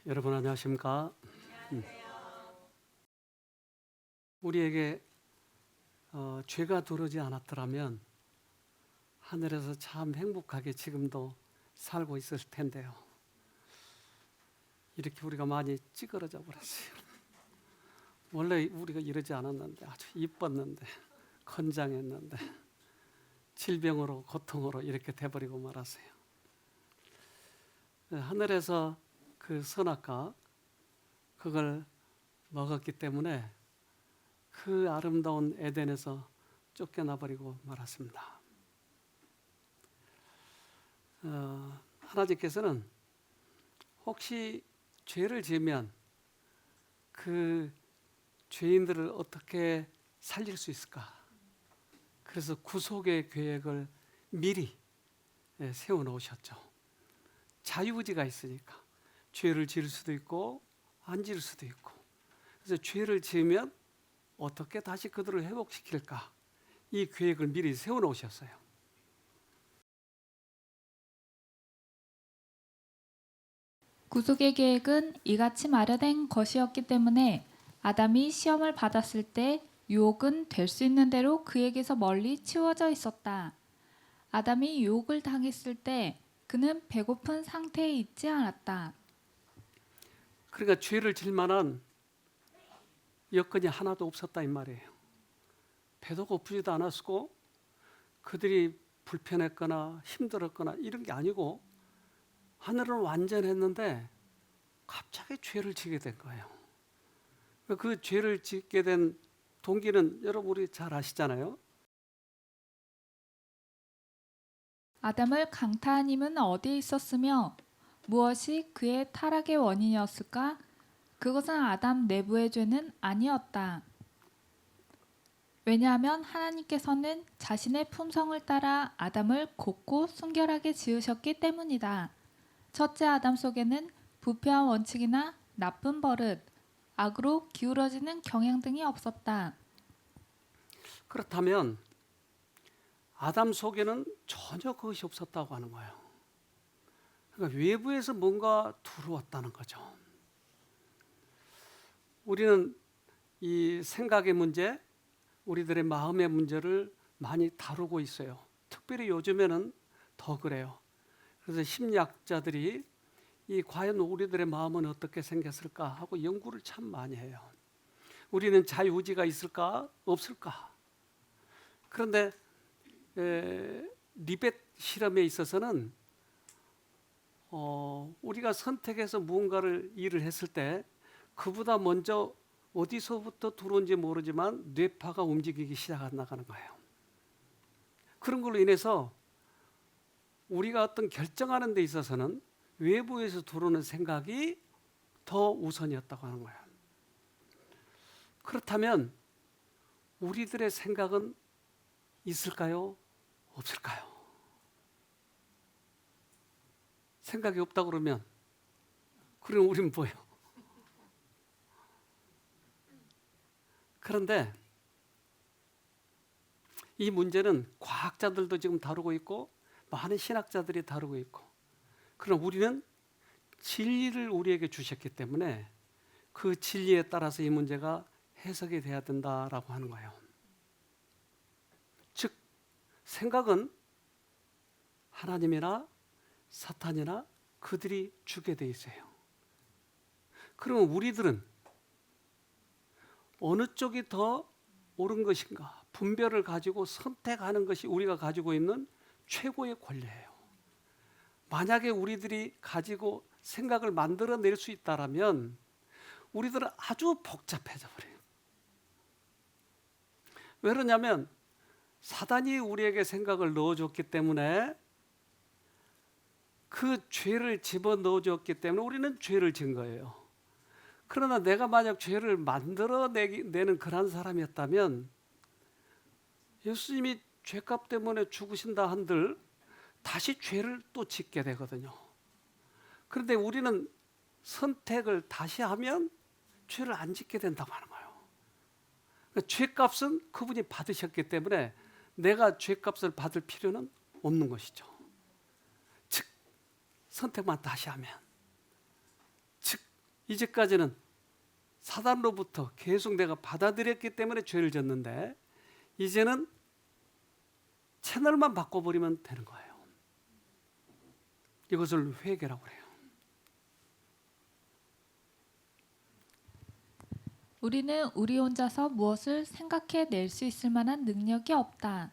여러분 안녕하십니까? 우리에게 죄가 들어오지 않았더라면 하늘에서 참 행복하게 지금도 살고 있을 텐데요. 이렇게 우리가 많이 찌그러져 버렸어요. 원래 우리가 이러지 않았는데, 아주 이뻤는데, 건장했는데 질병으로 고통으로 이렇게 돼버리고 말았어요. 하늘에서 그 선악과 그걸 먹었기 때문에 그 아름다운 에덴에서 쫓겨나 버리고 말았습니다. 하나님께서는 혹시 죄를 지으면 그 죄인들을 어떻게 살릴 수 있을까? 그래서 구속의 계획을 미리 세워 놓으셨죠. 자유의지가 있으니까 죄를 지을 수도 있고 안 지을 수도 있고, 그래서 죄를 지으면 어떻게 다시 그들을 회복시킬까? 이 계획을 미리 세워 놓으셨어요. 구속의 계획은 이같이 마련된 것이었기 때문에 아담이 시험을 받았을 때 유혹은 될 수 있는 대로 그에게서 멀리 치워져 있었다. 아담이 유혹을 당했을 때 그는 배고픈 상태에 있지 않았다. 그러니까 죄를 질 만한 여건이 하나도 없었다 이 말이에요. 배도 고프지도 않았고 그들이 불편했거나 힘들었거나 이런 게 아니고 하늘은 완전했는데 갑자기 죄를 지게 된 거예요. 그 죄를 짓게 된 동기는 여러분 우리 잘 아시잖아요. 아담을 강타한 힘은 어디에 있었으며 무엇이 그의 타락의 원인이었을까? 그것은 아담 내부의 죄는 아니었다. 왜냐하면 하나님께서는 자신의 품성을 따라 아담을 곱고 순결하게 지으셨기 때문이다. 첫째 아담 속에는 부패한 원칙이나 나쁜 버릇, 악으로 기울어지는 경향 등이 없었다. 그렇다면 아담 속에는 전혀 그것이 없었다고 하는 거예요. 그러니까 외부에서 뭔가 들어왔다는 거죠. 우리는 이 생각의 문제, 우리들의 마음의 문제를 많이 다루고 있어요. 특별히 요즘에는 더 그래요. 그래서 심리학자들이 이 과연 우리들의 마음은 어떻게 생겼을까 하고 연구를 참 많이 해요. 우리는 자유의지가 있을까 없을까? 그런데 리벳 실험에 있어서는 우리가 선택해서 무언가를 일을 했을 때 그보다 먼저 어디서부터 들어온지 모르지만 뇌파가 움직이기 시작한다는 거예요. 그런 걸로 인해서 우리가 어떤 결정하는 데 있어서는 외부에서 들어오는 생각이 더 우선이었다고 하는 거예요. 그렇다면 우리들의 생각은 있을까요? 없을까요? 생각이 없다 그러면 그럼 우리는 뭐예요? 그런데 이 문제는 과학자들도 지금 다루고 있고 많은 신학자들이 다루고 있고, 그럼 우리는 진리를 우리에게 주셨기 때문에 그 진리에 따라서 이 문제가 해석이 돼야 된다라고 하는 거예요. 즉 생각은 하나님이나 사탄이나 그들이 주게 돼 있어요. 그러면 우리들은 어느 쪽이 더 옳은 것인가 분별을 가지고 선택하는 것이 우리가 가지고 있는 최고의 권리예요. 만약에 우리들이 가지고 생각을 만들어낼 수 있다면 우리들은 아주 복잡해져 버려요. 왜 그러냐면 사단이 우리에게 생각을 넣어줬기 때문에, 그 죄를 집어넣어줬기 때문에 우리는 죄를 진 거예요. 그러나 내가 만약 죄를 만들어내는 그런 사람이었다면 예수님이 죄값 때문에 죽으신다 한들 다시 죄를 또 짓게 되거든요. 그런데 우리는 선택을 다시 하면 죄를 안 짓게 된다고 하는 거예요. 그러니까 죄값은 그분이 받으셨기 때문에 내가 죄값을 받을 필요는 없는 것이죠. 즉 선택만 다시 하면, 즉 이제까지는 사단으로부터 계속 내가 받아들였기 때문에 죄를 졌는데 이제는 채널만 바꿔버리면 되는 거예요. 이것을 회개라고 해요. 우리는 우리 혼자서 무엇을 생각해 낼 수 있을 만한 능력이 없다.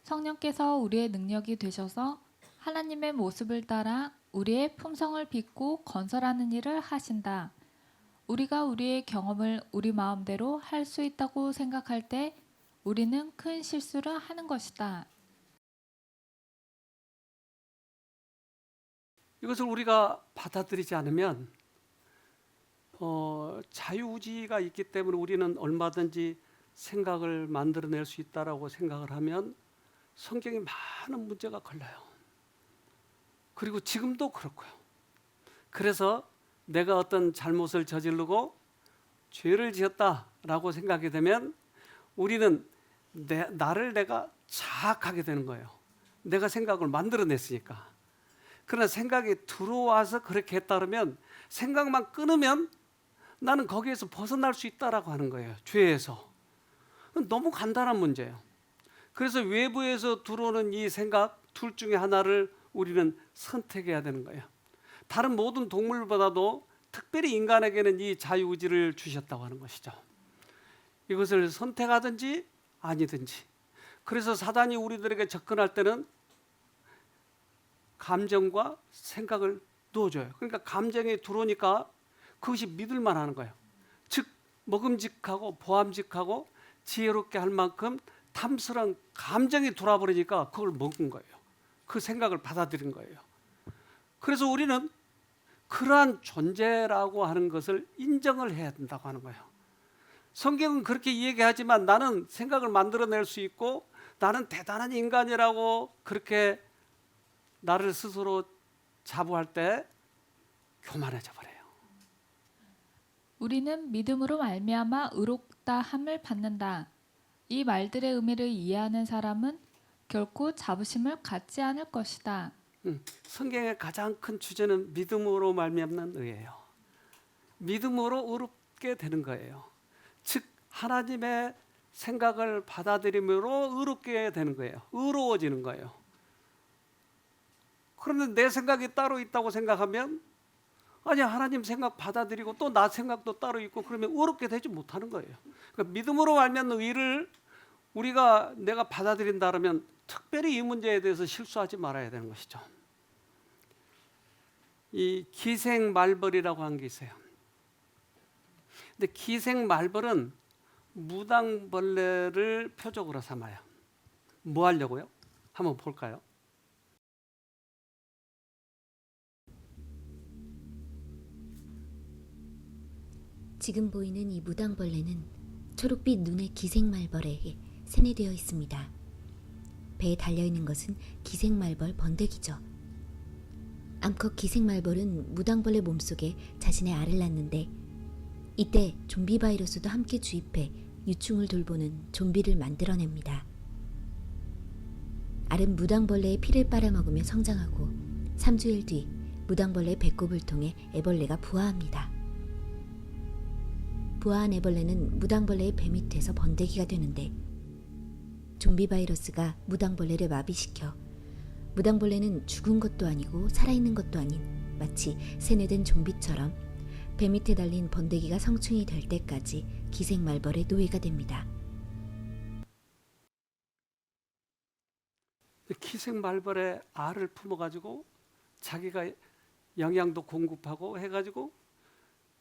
성령께서 우리의 능력이 되셔서 하나님의 모습을 따라 우리의 품성을 빚고 건설하는 일을 하신다. 우리가 우리의 경험을 우리 마음대로 할 수 있다고 생각할 때 우리는 큰 실수를 하는 것이다. 이것을 우리가 받아들이지 않으면 자유의지가 있기 때문에 우리는 얼마든지 생각을 만들어낼 수 있다라고 생각을 하면 성경에 많은 문제가 걸려요. 그리고 지금도 그렇고요. 그래서 내가 어떤 잘못을 저지르고 죄를 지었다라고 생각이 되면 우리는 나를 내가 자학하게 되는 거예요. 내가 생각을 만들어냈으니까. 그러나 생각이 들어와서 그렇게 했다 그러면 생각만 끊으면 나는 거기에서 벗어날 수 있다라고 하는 거예요. 죄에서. 너무 간단한 문제예요. 그래서 외부에서 들어오는 이 생각 둘 중에 하나를 우리는 선택해야 되는 거예요. 다른 모든 동물보다도 특별히 인간에게는 이 자유의지를 주셨다고 하는 것이죠. 이것을 선택하든지 아니든지. 그래서 사단이 우리들에게 접근할 때는 감정과 생각을 넣어줘요. 그러니까 감정이 들어오니까 그것이 믿을만 하는 거예요. 즉 먹음직하고 보암직하고 지혜롭게 할 만큼 탐스러운 감정이 돌아버리니까 그걸 먹은 거예요. 그 생각을 받아들인 거예요. 그래서 우리는 그러한 존재라고 하는 것을 인정을 해야 된다고 하는 거예요. 성경은 그렇게 얘기하지만 나는 생각을 만들어낼 수 있고 나는 대단한 인간이라고 그렇게 나를 스스로 자부할 때 교만해져 버려요. 우리는 믿음으로 말미암아 의롭다 함을 받는다. 이 말들의 의미를 이해하는 사람은 결코 자부심을 갖지 않을 것이다. 성경의 가장 큰 주제는 믿음으로 말미암는 의예요. 믿음으로 의롭게 되는 거예요. 즉 하나님의 생각을 받아들임으로 의롭게 되는 거예요. 의로워지는 거예요. 그런데 내 생각이 따로 있다고 생각하면 아니 하나님 생각 받아들이고 또 나 생각도 따로 있고 그러면 의롭게 되지 못하는 거예요. 그러니까 믿음으로 말미암는 의를 내가 받아들인다 그러면 특별히 이 문제에 대해서 실수하지 말아야 되는 것이죠. 이 기생말벌이라고 하는 게 있어요. 근데 기생말벌은 무당벌레를 표적으로 삼아요. 뭐 하려고요? 한번 볼까요? 지금 보이는 이 무당벌레는 초록빛 눈의 기생말벌에게 세뇌되어 있습니다. 배에 달려있는 것은 기생말벌 번데기죠. 암컷 기생말벌은 무당벌레 몸속에 자신의 알을 낳는데 이때 좀비 바이러스도 함께 주입해 유충을 돌보는 좀비를 만들어냅니다. 알은 무당벌레의 피를 빨아먹으며 성장하고 3주일 뒤 무당벌레의 배꼽을 통해 애벌레가 부화합니다. 부화한 애벌레는 무당벌레의 배 밑에서 번데기가 되는데 좀비 바이러스가 무당벌레를 마비시켜 무당벌레는 죽은 것도 아니고 살아있는 것도 아닌 마치 세뇌된 좀비처럼 배 밑에 달린 번데기가 성충이 될 때까지 기생말벌의 노예가 됩니다. 기생말벌의 알을 품어가지고 자기가 영양도 공급하고 해가지고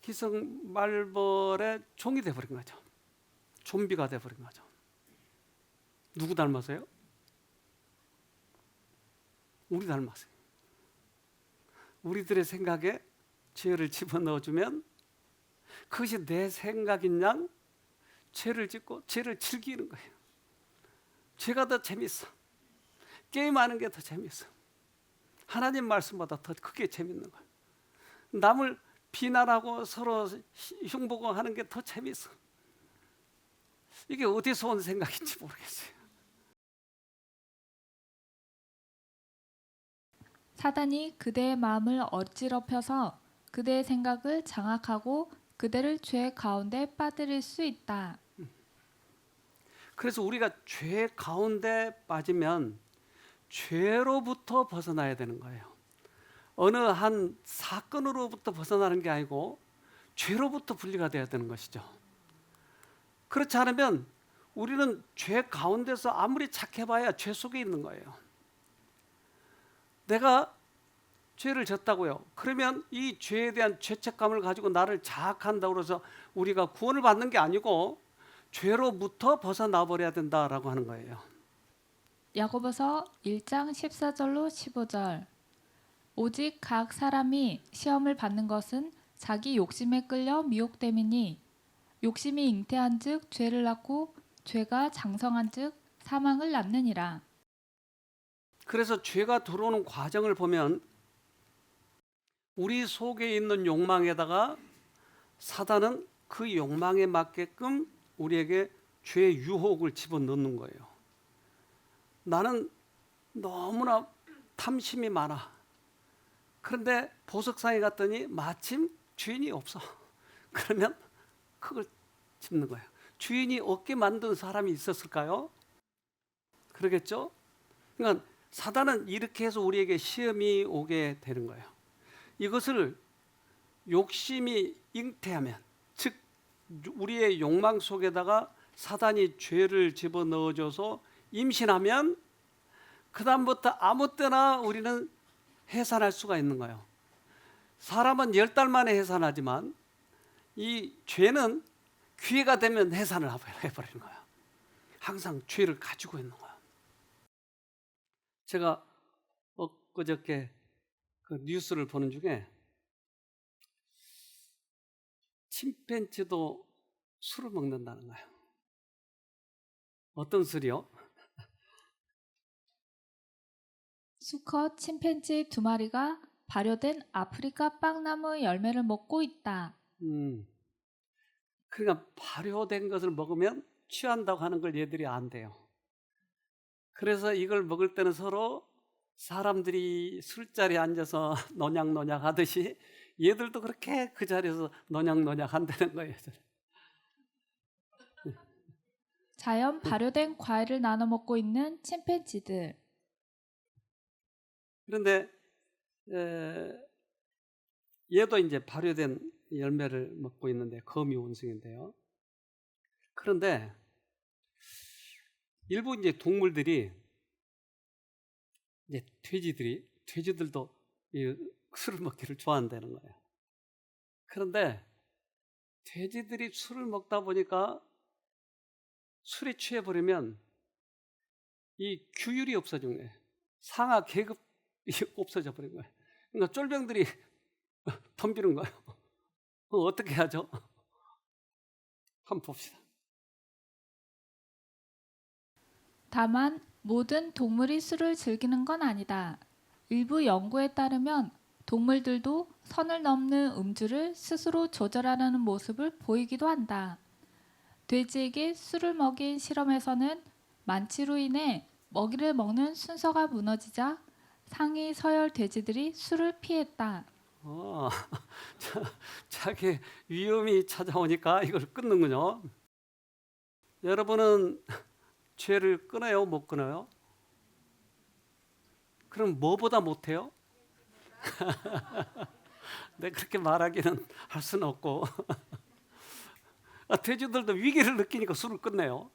기생말벌의 종이 돼버린 거죠. 좀비가 돼버린 거죠. 누구 닮았어요? 우리 닮았어요. 우리들의 생각에 죄를 집어넣어주면 그것이 내 생각인 양 죄를 짓고 죄를 즐기는 거예요. 죄가 더 재밌어. 게임하는 게 더 재밌어. 하나님 말씀보다 더 크게 재밌는 거예요. 남을 비난하고 서로 흉보고 하는 게 더 재밌어. 이게 어디서 온 생각인지 모르겠어요. 사단이 그대의 마음을 어지럽혀서 그대의 생각을 장악하고 그대를 죄 가운데 빠뜨릴 수 있다. 그래서 우리가 죄 가운데 빠지면 죄로부터 벗어나야 되는 거예요. 어느 한 사건으로부터 벗어나는 게 아니고 죄로부터 분리가 돼야 되는 것이죠. 그렇지 않으면 우리는 죄 가운데서 아무리 착해봐야 죄 속에 있는 거예요. 내가 죄를 졌다고요. 그러면 이 죄에 대한 죄책감을 가지고 나를 자학한다고 해서 우리가 구원을 받는 게 아니고 죄로부터 벗어나 버려야 된다라고 하는 거예요. 야고보서 1장 14절로 15절. 오직 각 사람이 시험을 받는 것은 자기 욕심에 끌려 미혹됨이니 욕심이 잉태한즉 죄를 낳고 죄가 장성한즉 사망을 낳느니라. 그래서 죄가 들어오는 과정을 보면 우리 속에 있는 욕망에다가 사단은 그 욕망에 맞게끔 우리에게 죄의 유혹을 집어넣는 거예요. 나는 너무나 탐심이 많아. 그런데 보석상에 갔더니 마침 주인이 없어. 그러면 그걸 집는 거예요. 주인이 없게 만든 사람이 있었을까요? 그러겠죠? 그러니까 사단은 이렇게 해서 우리에게 시험이 오게 되는 거예요. 이것을 욕심이 잉태하면, 즉 우리의 욕망 속에다가 사단이 죄를 집어넣어줘서 임신하면 그 다음부터 아무 때나 우리는 해산할 수가 있는 거예요. 사람은 10달 만에 해산하지만 이 죄는 기회가 되면 해산을 해버리는 거예요. 항상 죄를 가지고 있는 거예요. 제가 엊그저께 그 뉴스를 보는 중에 침팬지도 술을 먹는다는 거예요. 어떤 술이요? 수컷 침팬지 2마리가 발효된 아프리카 빵나무 열매를 먹고 있다. 그러니까 발효된 것을 먹으면 취한다고 하는 걸 얘들이 안돼요. 그래서 이걸 먹을 때는 서로 사람들이 술자리에 앉아서 노냥노냥 하듯이 얘들도 그렇게 그 자리에서 노냥노냥 한다는 거예요. 자연 발효된 과일을 나눠 먹고 있는 침팬지들. 그런데 얘도 이제 발효된 열매를 먹고 있는데 거미 원숭인데요. 그런데 일부 이제 동물들이 이제 돼지들도 이 술을 먹기를 좋아한다는 거예요. 그런데 돼지들이 술을 먹다 보니까 술에 취해버리면 이 규율이 없어진 거예요. 상하 계급이 없어져 버린 거예요. 그러니까 쫄병들이 덤비는 거예요. 어떻게 하죠? 한번 봅시다. 다만 모든 동물이 술을 즐기는 건 아니다. 일부 연구에 따르면 동물들도 선을 넘는 음주를 스스로 조절하려는 모습을 보이기도 한다. 돼지에게 술을 먹인 실험에서는 만취로 인해 먹이를 먹는 순서가 무너지자 상위 서열 돼지들이 술을 피했다. 자기 위험이 찾아오니까 이걸 끊는군요. 여러분은 죄를 끊어요, 못 끊어요? 그럼 뭐보다 못해요? 내가 그렇게 말하기는 할 수는 없고 돼지들도 위기를 느끼니까 술을 끊네요.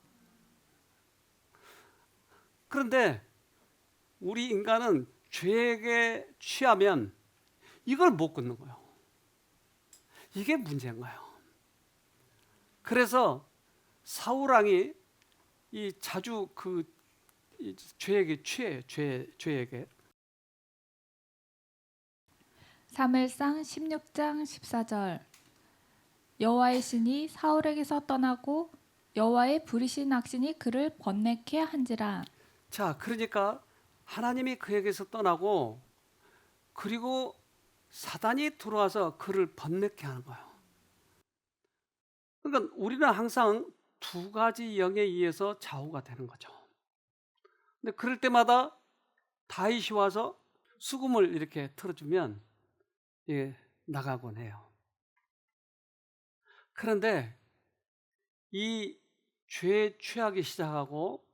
그런데 우리 인간은 죄에 취하면 이걸 못 끊는 거예요. 이게 문제인 거예요. 그래서 사울왕이 이 자주 그 죄에게 취해요. 죄에게. 사무엘상 16장 14절. 여호와의 신이 사울에게서 떠나고 여호와의 부리신 악신이 그를 번뇌케 한지라. 자, 그러니까 하나님이 그에게서 떠나고 그리고 사단이 들어와서 그를 번뇌케 하는 거예요. 그러니까 우리는 항상 두 가지 영에 의해서 좌우가 되는 거죠. 근데 그럴 때마다 다윗이 와서 수금을 이렇게 틀어주면 나가곤 해요. 그런데 이 죄에 취하기 시작하고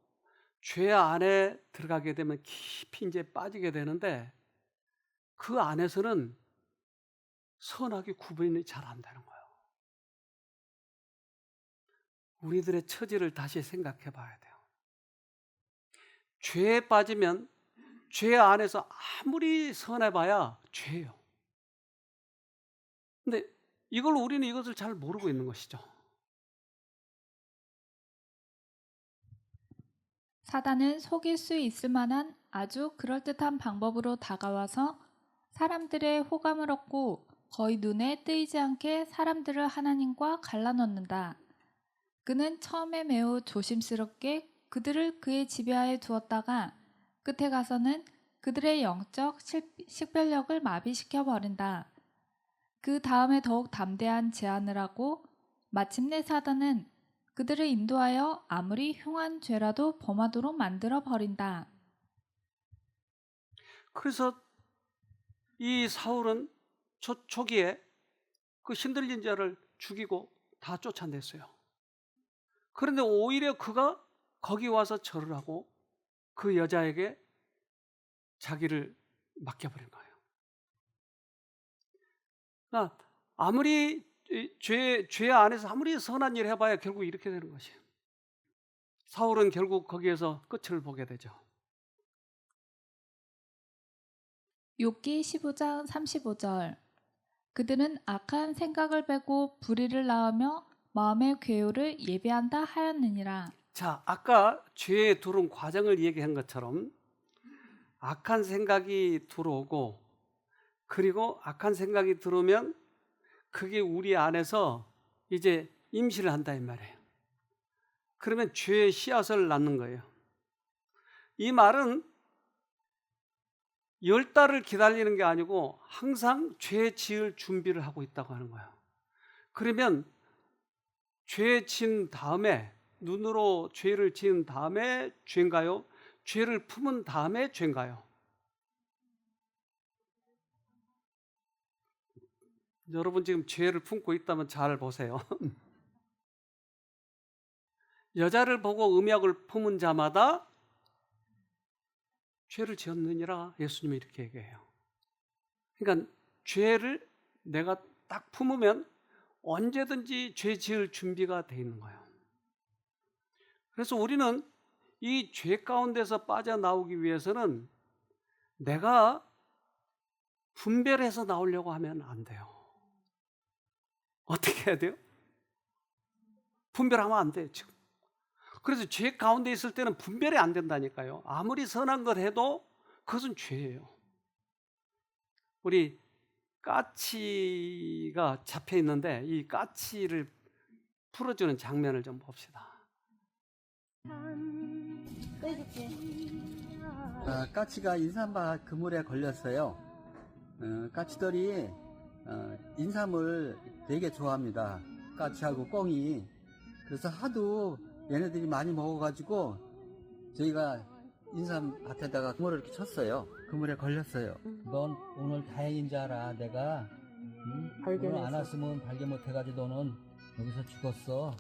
죄 안에 들어가게 되면 깊이 이제 빠지게 되는데 그 안에서는 선악이 구분이 잘 안 되는 거예요. 우리들의 처지를 다시 생각해 봐야 돼요. 죄에 빠지면 죄 안에서 아무리 선해봐야 죄예요. 근데 우리는 이것을 잘 모르고 있는 것이죠. 사단은 속일 수 있을 만한 아주 그럴듯한 방법으로 다가와서 사람들의 호감을 얻고 거의 눈에 띄지 않게 사람들을 하나님과 갈라놓는다. 그는 처음에 매우 조심스럽게 그들을 그의 지배하에 두었다가 끝에 가서는 그들의 영적 식별력을 마비시켜 버린다. 그 다음에 더욱 담대한 제안을 하고 마침내 사단은 그들을 인도하여 아무리 흉한 죄라도 범하도록 만들어 버린다. 그래서 이 사울은 초기에 그 신들린 자를 죽이고 다 쫓아냈어요. 그런데 오히려 그가 거기 와서 절을 하고 그 여자에게 자기를 맡겨버린 거예요. 그러니까 아무리 죄 안에서 아무리 선한 일을 해봐야 결국 이렇게 되는 것이에요. 사울은 결국 거기에서 끝을 보게 되죠. 욥기 15장 35절. 그들은 악한 생각을 빼고 불의를 낳으며 마음의 괴요를 예비한다 하였느니라. 자, 아까 죄에 들어온 과정을 얘기한 것처럼 악한 생각이 들어오고 그리고 악한 생각이 들어오면 그게 우리 안에서 이제 임시를 한다 이 말이에요. 그러면 죄의 씨앗을 낳는 거예요. 이 말은 10달을 기다리는 게 아니고 항상 죄 지을 준비를 하고 있다고 하는 거예요. 그러면 죄 지은 다음에 눈으로 죄를 지은 다음에 죄인가요? 죄를 품은 다음에 죄인가요? 여러분 지금 죄를 품고 있다면 잘 보세요. 여자를 보고 음욕을 품은 자마다 죄를 지었느니라 예수님이 이렇게 얘기해요. 그러니까 죄를 내가 딱 품으면 언제든지 죄 지을 준비가 돼 있는 거예요. 그래서 우리는 이 죄 가운데서 빠져나오기 위해서는 내가 분별해서 나오려고 하면 안 돼요. 어떻게 해야 돼요? 분별하면 안 돼요, 지금. 그래서 죄 가운데 있을 때는 분별이 안 된다니까요. 아무리 선한 걸 해도 그것은 죄예요. 우리 까치가 잡혀 있는데 이 까치를 풀어주는 장면을 좀 봅시다. 까치가 인삼밭 그물에 걸렸어요. 까치들이 인삼을 되게 좋아합니다. 까치하고 꿩이. 그래서 하도 얘네들이 많이 먹어가지고 저희가 인삼밭에다가 그물을 이렇게 쳤어요. 그물에 걸렸어요. 넌 오늘 다행인 줄 알아. 내가 오늘 안 왔으면 발견 못해가지고 너는 여기서 죽었어.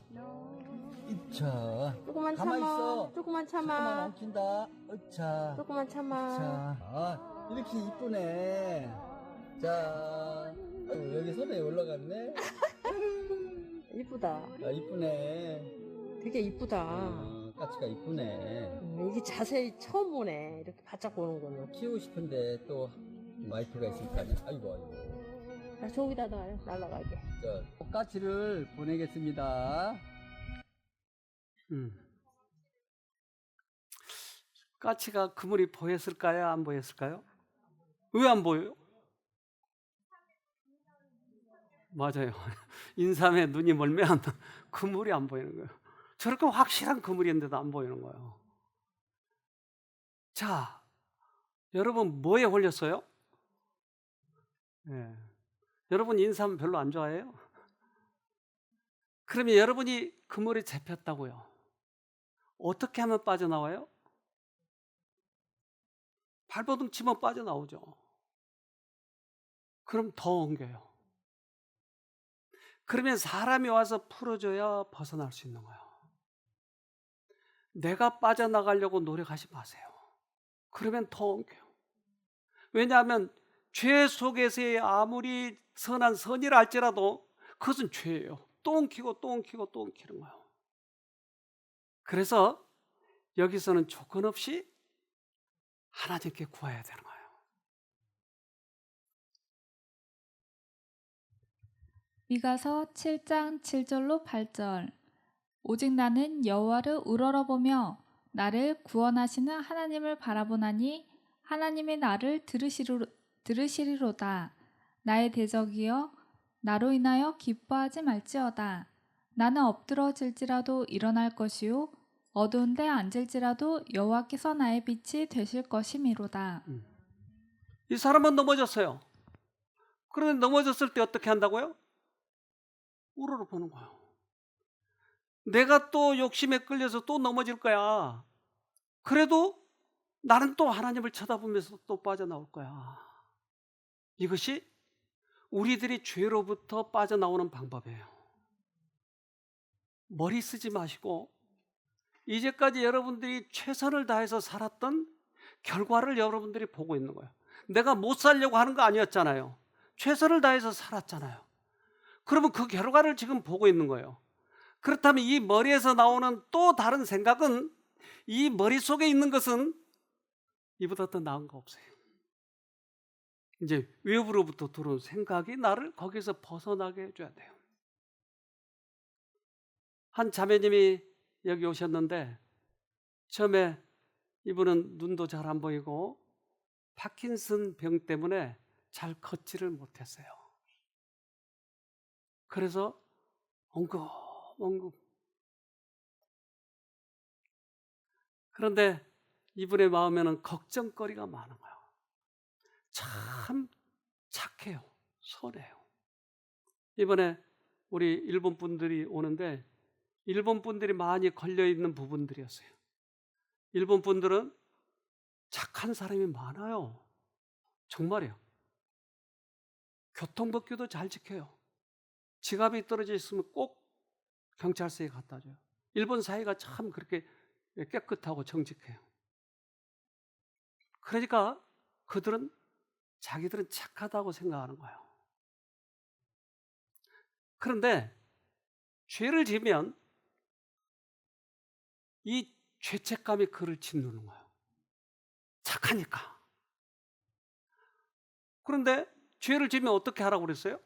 이차. 조금만 가만히 참아. 있어. 조금만 잠깐만 참아. 엉킨다. 으차. 조금만 참아. 자, 이렇게 이쁘네. 자, 여기 손에 올라갔네. 이쁘다. 이쁘네. 되게 이쁘다. 까치가 이쁘네. 이게 자세히 처음 보네. 이렇게 바짝 보는 거는. 키우고 싶은데 또 와이프가 있으니까. 아이고. 아, 저기다 놔요. 날라가게. 까치를 보내겠습니다. 까치가 그물이 보였을까요? 안 보였을까요? 왜 안 보여요? 맞아요. 인삼에 눈이 멀면 그물이 안 보이는 거예요. 저렇게 확실한 그물인데도 안 보이는 거예요. 자, 여러분 뭐에 홀렸어요? 네. 여러분 인삼 별로 안 좋아해요? 그러면 여러분이 그물에 잡혔다고요. 어떻게 하면 빠져나와요? 발버둥 치면 빠져나오죠. 그럼 더 엉겨요. 그러면 사람이 와서 풀어줘야 벗어날 수 있는 거예요. 내가 빠져나가려고 노력하지 마세요. 그러면 더 엉켜요. 왜냐하면 죄 속에서의 아무리 선한 선이라 할지라도 그것은 죄예요. 또 엉키고 또 엉키고 또 엉키는 거예요. 그래서 여기서는 조건 없이 하나님께 구해야 되는 거예요. 미가서 7장 7절로 8절. 오직 나는 여호와를 우러러보며 나를 구원하시는 하나님을 바라보나니 하나님의 나를 들으시리로다. 나의 대적이여 나로 인하여 기뻐하지 말지어다. 나는 엎드러질지라도 일어날 것이요 어두운 데 앉을지라도 여호와께서 나의 빛이 되실 것이미로다. 이 사람은 넘어졌어요. 그런데 넘어졌을 때 어떻게 한다고요? 우러러보는 거예요. 내가 또 욕심에 끌려서 또 넘어질 거야. 그래도 나는 또 하나님을 쳐다보면서 또 빠져나올 거야. 이것이 우리들이 죄로부터 빠져나오는 방법이에요. 머리 쓰지 마시고 이제까지 여러분들이 최선을 다해서 살았던 결과를 여러분들이 보고 있는 거예요. 내가 못 살려고 하는 거 아니었잖아요. 최선을 다해서 살았잖아요. 그러면 그 결과를 지금 보고 있는 거예요. 그렇다면 이 머리에서 나오는 또 다른 생각은 이 머릿속에 있는 것은 이보다 더 나은 거 없어요. 이제 외부로부터 들어온 생각이 나를 거기서 벗어나게 해줘야 돼요. 한 자매님이 여기 오셨는데 처음에 이분은 눈도 잘 안 보이고 파킨슨 병 때문에 잘 걷지를 못했어요. 그래서 엉금엉금. 그런데 이분의 마음에는 걱정거리가 많은 거예요. 참 착해요. 선해요. 이번에 우리 일본 분들이 오는데 일본 분들이 많이 걸려있는 부분들이었어요. 일본 분들은 착한 사람이 많아요. 정말이에요. 교통법규도 잘 지켜요. 지갑이 떨어져 있으면 꼭 경찰서에 갖다 줘요. 일본 사회가 참 그렇게 깨끗하고 정직해요. 그러니까 그들은 자기들은 착하다고 생각하는 거예요. 그런데 죄를 지으면 이 죄책감이 그를 짓누르는 거예요. 착하니까. 그런데 죄를 지으면 어떻게 하라고 그랬어요?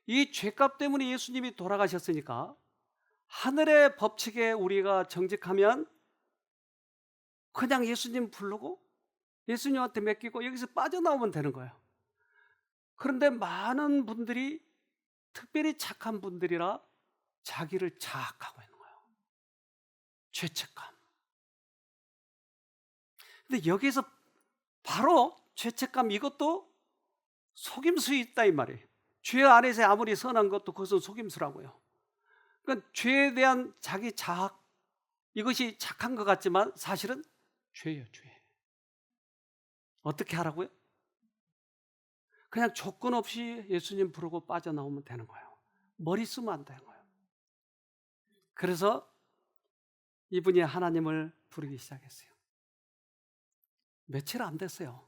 이 죄값 때문에 예수님이 돌아가셨으니까 하늘의 법칙에 우리가 정직하면 그냥 예수님 부르고 예수님한테 맡기고 여기서 빠져나오면 되는 거예요. 그런데 많은 분들이 특별히 착한 분들이라 자기를 자학하고 있는 거예요. 죄책감. 근데 여기서 바로 죄책감 이것도 속임수 있다 이 말이에요. 죄 안에서 아무리 선한 것도 그것은 속임수라고요. 그러니까 죄에 대한 자기 자학 이것이 착한 것 같지만 사실은 죄예요, 죄. 어떻게 하라고요? 그냥 조건 없이 예수님 부르고 빠져나오면 되는 거예요. 머리 쓰면 안 되는 거예요. 그래서 이분이 하나님을 부르기 시작했어요. 며칠 안 됐어요.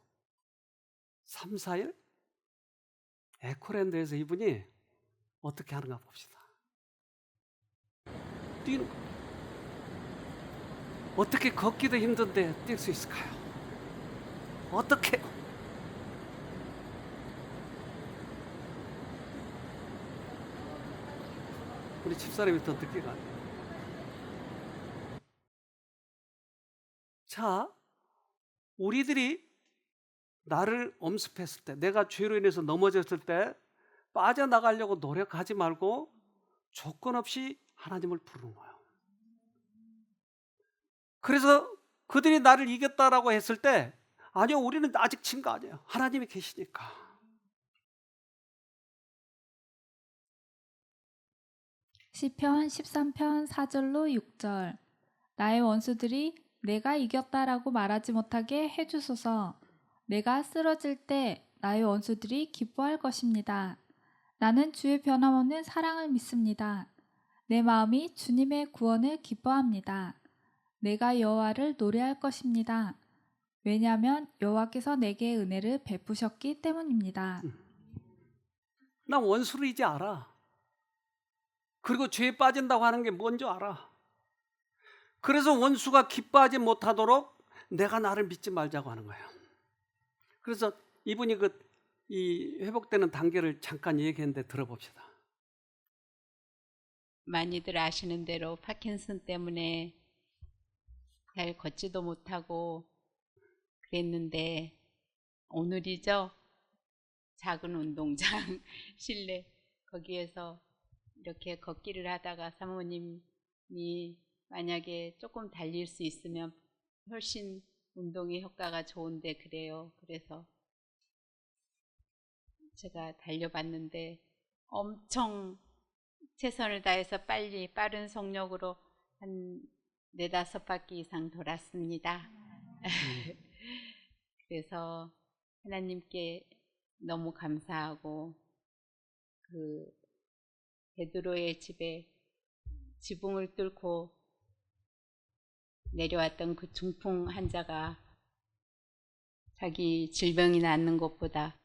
3, 4일? 에코랜드에서 이분이 어떻게 하는가 봅시다. 뛰는 거. 어떻게 걷기도 힘든데 뛸 수 있을까요? 어떻게? 우리 집사람이 더 늦게 가네. 자, 우리들이 나를 엄습했을 때, 내가 죄로 인해서 넘어졌을 때 빠져나가려고 노력하지 말고 조건 없이 하나님을 부르는 거예요. 그래서 그들이 나를 이겼다라고 했을 때 아니요, 우리는 아직 진 거 아니에요. 하나님이 계시니까. 시편 13편 4절로 6절. 나의 원수들이 내가 이겼다라고 말하지 못하게 해주소서. 내가 쓰러질 때 나의 원수들이 기뻐할 것입니다. 나는 주의 변함없는 사랑을 믿습니다. 내 마음이 주님의 구원을 기뻐합니다. 내가 여호와를 노래할 것입니다. 왜냐하면 여호와께서 내게 은혜를 베푸셨기 때문입니다. 난 원수를 이제 알아. 그리고 죄에 빠진다고 하는 게 뭔지 알아. 그래서 원수가 기뻐하지 못하도록 내가 나를 믿지 말자고 하는 거예요. 그래서 이분이 이 회복되는 단계를 잠깐 얘기했는데 들어봅시다. 많이들 아시는 대로 파킨슨 때문에 잘 걷지도 못하고 그랬는데 오늘이죠. 작은 운동장 실내 거기에서 이렇게 걷기를 하다가 사모님이 만약에 조금 달릴 수 있으면 훨씬 운동의 효과가 좋은데 그래요. 그래서 제가 달려봤는데 엄청 최선을 다해서 빠른 속력으로 한 4-5바퀴 이상 돌았습니다. 그래서 하나님께 너무 감사하고 그 베드로의 집에 지붕을 뚫고 내려왔던 그 중풍 환자가 자기 질병이 낫는 것보다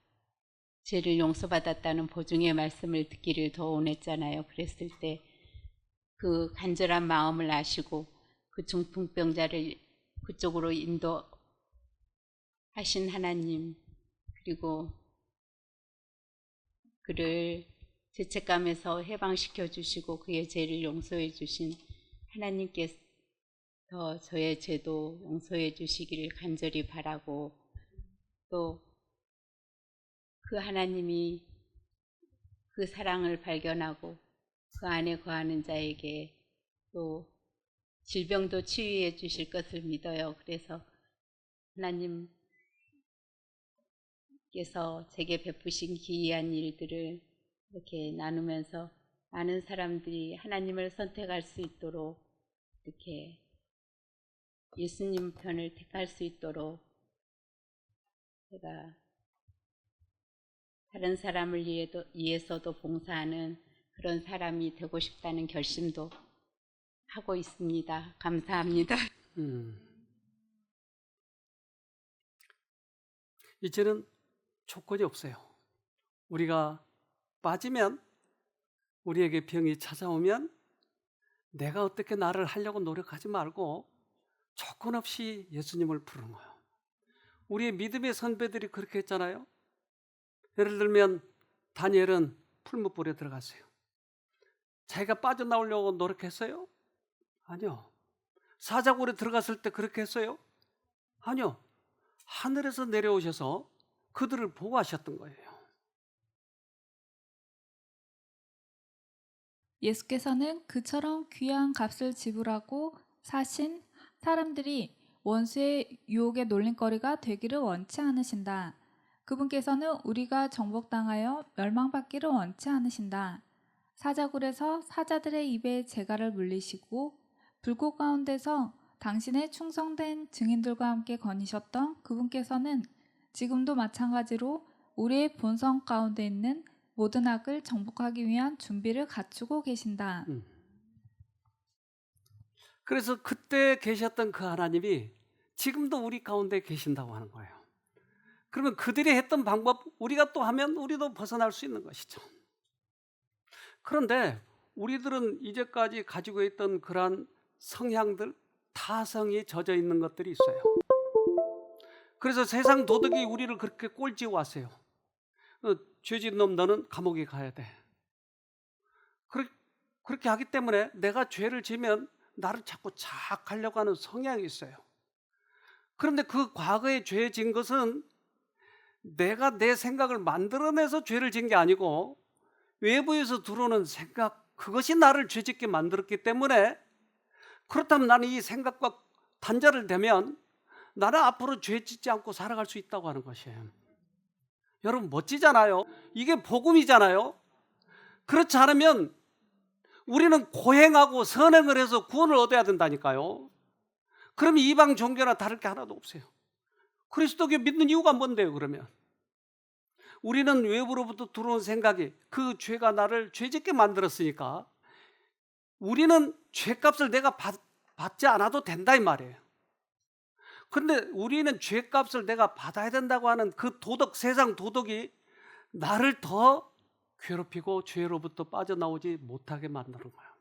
죄를 용서받았다는 보증의 말씀을 듣기를 더 원했잖아요. 그랬을 때 그 간절한 마음을 아시고 그 중풍병자를 그쪽으로 인도하신 하나님, 그리고 그를 죄책감에서 해방시켜 주시고 그의 죄를 용서해 주신 하나님께서 저의 죄도 용서해 주시기를 간절히 바라고, 또 그 하나님이 그 사랑을 발견하고 그 안에 거하는 자에게 또 질병도 치유해 주실 것을 믿어요. 그래서 하나님께서 제게 베푸신 기이한 일들을 이렇게 나누면서 많은 사람들이 하나님을 선택할 수 있도록, 이렇게 예수님 편을 택할 수 있도록 제가 다른 사람을 위해서도 봉사하는 그런 사람이 되고 싶다는 결심도 하고 있습니다. 감사합니다. 이제는 조건이 없어요. 우리가 빠지면, 우리에게 병이 찾아오면 내가 어떻게 나를 하려고 노력하지 말고 조건 없이 예수님을 부르는 거예요. 우리의 믿음의 선배들이 그렇게 했잖아요. 예를 들면 다니엘은 풀무불에 들어갔어요. 자기가 빠져나오려고 노력했어요? 아니요. 사자굴에 들어갔을 때 그렇게 했어요? 아니요. 하늘에서 내려오셔서 그들을 보호하셨던 거예요. 예수께서는 그처럼 귀한 값을 지불하고 사신 사람들이 원수의 유혹의 놀림거리가 되기를 원치 않으신다. 그분께서는 우리가 정복당하여 멸망받기를 원치 않으신다. 사자굴에서 사자들의 입에 재갈을 물리시고 불꽃 가운데서 당신의 충성된 증인들과 함께 거니셨던 그분께서는 지금도 마찬가지로 우리의 본성 가운데 있는 모든 악을 정복하기 위한 준비를 갖추고 계신다. 그래서 그때 계셨던 그 하나님이 지금도 우리 가운데 계신다고 하는 거예요. 그러면 그들이 했던 방법 우리가 또 하면 우리도 벗어날 수 있는 것이죠. 그런데 우리들은 이제까지 가지고 있던 그러한 성향들, 타성이 젖어 있는 것들이 있어요. 그래서 세상 도덕이 우리를 그렇게 꼴찌 왔어요. 죄진 놈 너는 감옥에 가야 돼. 그렇게 하기 때문에 내가 죄를 지면 나를 자꾸 자학하려고 하는 성향이 있어요. 그런데 그 과거에 죄 진 것은 내가 내 생각을 만들어내서 죄를 진 게 아니고 외부에서 들어오는 생각, 그것이 나를 죄짓게 만들었기 때문에, 그렇다면 나는 이 생각과 단절을 되면 나는 앞으로 죄 짓지 않고 살아갈 수 있다고 하는 것이에요. 여러분 멋지잖아요. 이게 복음이잖아요. 그렇지 않으면 우리는 고행하고 선행을 해서 구원을 얻어야 된다니까요. 그러면 이방 종교나 다를 게 하나도 없어요. 그리스도교 믿는 이유가 뭔데요, 그러면? 우리는 외부로부터 들어온 생각이 그 죄가 나를 죄짓게 만들었으니까 우리는 죄값을 내가 받지 않아도 된다 이 말이에요. 근데 우리는 죄값을 내가 받아야 된다고 하는 그 도덕, 세상 도덕이 나를 더 괴롭히고 죄로부터 빠져나오지 못하게 만드는 거예요.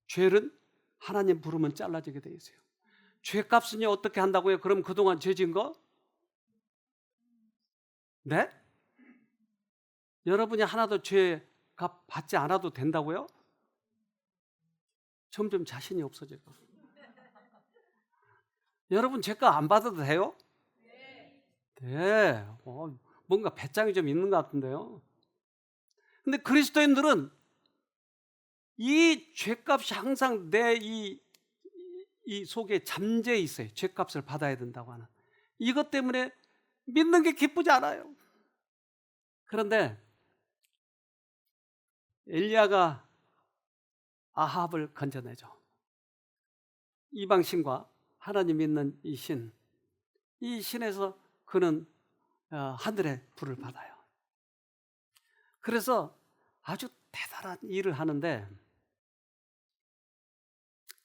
죄는 하나님 부르면 잘라지게 돼 있어요. 죄값은요 어떻게 한다고요? 그럼 그동안 죄진 거? 네? 여러분이 하나도 죄값 받지 않아도 된다고요? 점점 자신이 없어지고. 여러분 죄값 안 받아도 돼요? 네. 뭔가 배짱이 좀 있는 것 같은데요. 근데 그리스도인들은 이 죄값이 항상 내 이 속에 잠재해 있어요. 죄값을 받아야 된다고 하는. 이것 때문에 믿는 게 기쁘지 않아요. 그런데 엘리야가 아합을 건져내죠. 이방 신과 하나님 믿는 이 신에서 그는 하늘의 불을 받아요. 그래서 아주 대단한 일을 하는데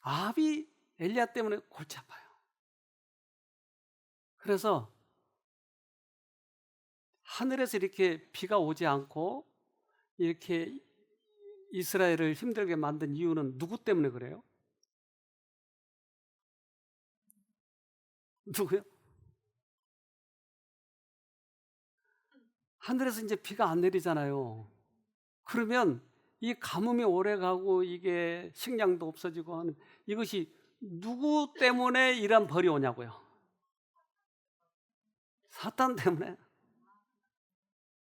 아합이 엘리야 때문에 골치 아파요. 그래서 하늘에서 이렇게 비가 오지 않고 이렇게 이스라엘을 힘들게 만든 이유는 누구 때문에 그래요? 누구요? 하늘에서 이제 비가 안 내리잖아요. 그러면 이 가뭄이 오래 가고 이게 식량도 없어지고 하는 이것이 누구 때문에 이런 벌이 오냐고요? 사탄 때문에.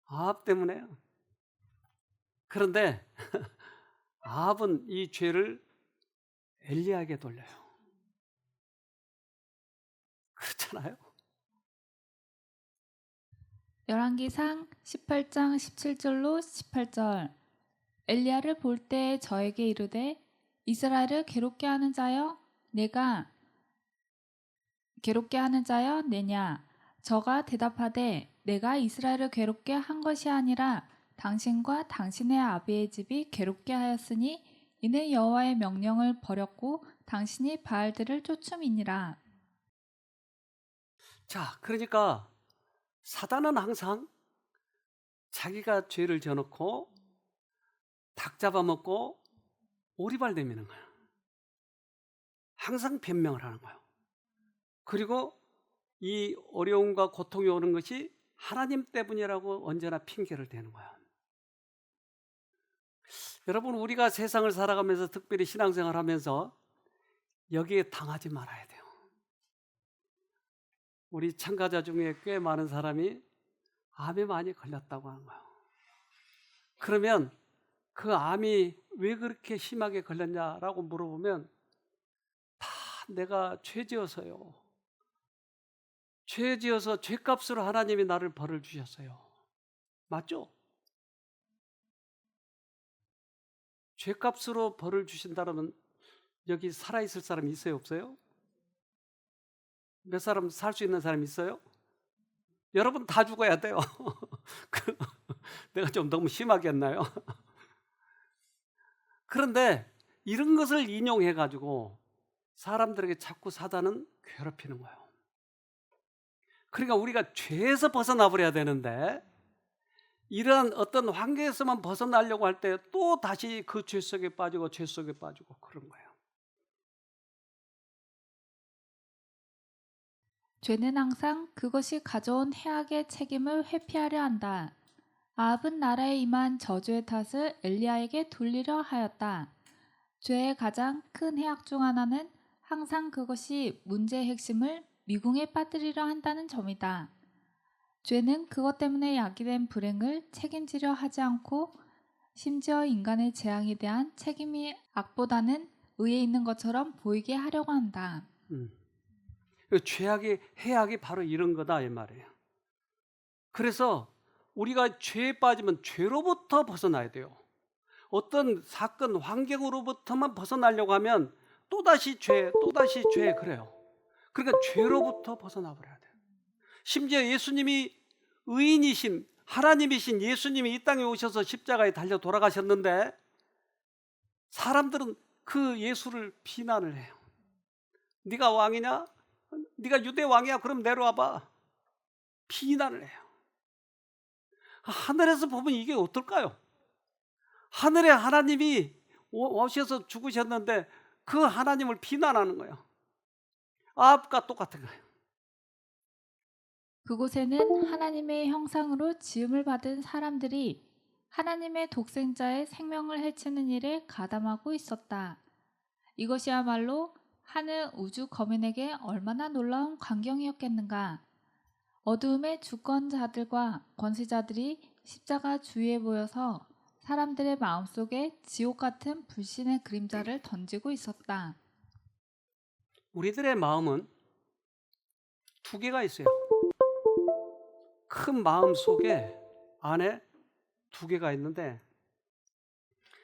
아합 때문에요. 그런데 아합은 이 죄를 엘리야에게 돌려요. 그렇잖아요. 열왕기상 18장 17절로 18절. 엘리야를 볼 때 저에게 이르되 이스라엘을 괴롭게 하는 자여 내가 괴롭게 하는 자여 내냐. 저가 대답하되 내가 이스라엘을 괴롭게 한 것이 아니라 당신과 당신의 아비의 집이 괴롭게 하였으니 이는 여호와의 명령을 버렸고 당신이 바알들을 쫓음이니라. 자, 그러니까 사단은 항상 자기가 죄를 져놓고 닭 잡아먹고 오리발 내미는 거야. 항상 변명을 하는 거예요. 그리고 이 어려움과 고통이 오는 것이 하나님 때문이라고 언제나 핑계를 대는 거야. 여러분, 우리가 세상을 살아가면서 특별히 신앙생활 하면서 여기에 당하지 말아야 돼요. 우리 참가자 중에 꽤 많은 사람이 암에 많이 걸렸다고 하는 거예요. 그러면 그 암이 왜 그렇게 심하게 걸렸냐라고 물어보면 다 내가 죄지어서요. 죄지어서 죄값으로 하나님이 나를 벌을 주셨어요. 맞죠? 죄값으로 벌을 주신다면 여기 살아있을 사람 있어요, 없어요? 몇 사람 살 수 있는 사람 있어요? 여러분 다 죽어야 돼요. 내가 좀 너무 심하게 했나요? 그런데 이런 것을 인용해가지고 사람들에게 자꾸 사단은 괴롭히는 거예요. 그러니까 우리가 죄에서 벗어나 버려야 되는데 이러한 어떤 환경에서만 벗어나려고 할 때 또 다시 그 죄 속에 빠지고 죄 속에 빠지고 그런 거예요. 죄는 항상 그것이 가져온 해악의 책임을 회피하려 한다. 아합은 나라에 임한 저주의 탓을 엘리야에게 돌리려 하였다. 죄의 가장 큰 해악 중 하나는 항상 그것이 문제의 핵심을 미궁에 빠뜨리려 한다는 점이다. 죄는 그것 때문에 야기된 불행을 책임지려 하지 않고 심지어 인간의 재앙에 대한 책임이 악보다는 의에 있는 것처럼 보이게 하려고 한다. 죄악의 해악이 바로 이런 거다 이 말이에요. 그래서 우리가 죄에 빠지면 죄로부터 벗어나야 돼요. 어떤 사건, 환경으로부터만 벗어나려고 하면 또다시 죄, 또다시 죄 그래요. 그러니까 죄로부터 벗어나 버려야 돼요. 심지어 예수님이 의인이신 하나님이신 예수님이 이 땅에 오셔서 십자가에 달려 돌아가셨는데 사람들은 그 예수를 비난을 해요. 네가 왕이냐? 네가 유대 왕이야? 그럼 내려와봐. 비난을 해요. 하늘에서 보면 이게 어떨까요? 하늘에 하나님이 오셔서 죽으셨는데 그 하나님을 비난하는 거예요. 아합과 똑같은 거예요. 그곳에는 하나님의 형상으로 지음을 받은 사람들이 하나님의 독생자의 생명을 해치는 일에 가담하고 있었다. 이것이야말로 하늘 우주 거민에게 얼마나 놀라운 광경이었겠는가. 어두움의 주권자들과 권세자들이 십자가 주위에 모여서 사람들의 마음속에 지옥 같은 불신의 그림자를 던지고 있었다. 우리들의 마음은 두 개가 있어요. 큰 마음 속에 안에 두 개가 있는데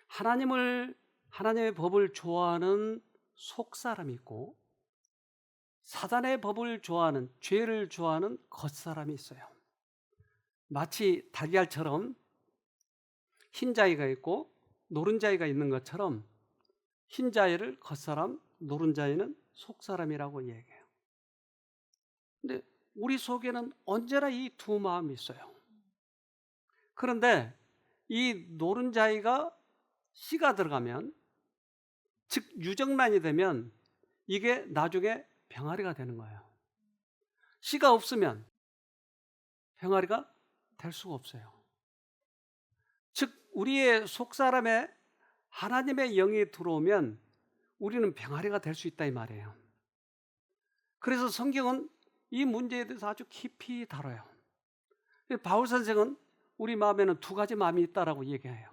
하나님의 법을 좋아하는 속사람이 있고 사단의 법을 좋아하는 죄를 좋아하는 겉사람이 있어요. 마치 달걀처럼 흰자위가 있고 노른자위가 있는 것처럼 흰자위를 겉사람, 노른자위는 속사람이라고 얘기해요. 근데 우리 속에는 언제나 이 두 마음이 있어요. 그런데 이 노른자위가 씨가 들어가면, 즉 유정란이 되면 이게 나중에 병아리가 되는 거예요. 씨가 없으면 병아리가 될 수가 없어요. 즉 우리의 속사람에 하나님의 영이 들어오면 우리는 병아리가 될 수 있다 이 말이에요. 그래서 성경은 이 문제에 대해서 아주 깊이 다뤄요. 바울 선생은 우리 마음에는 두 가지 마음이 있다라고 얘기해요.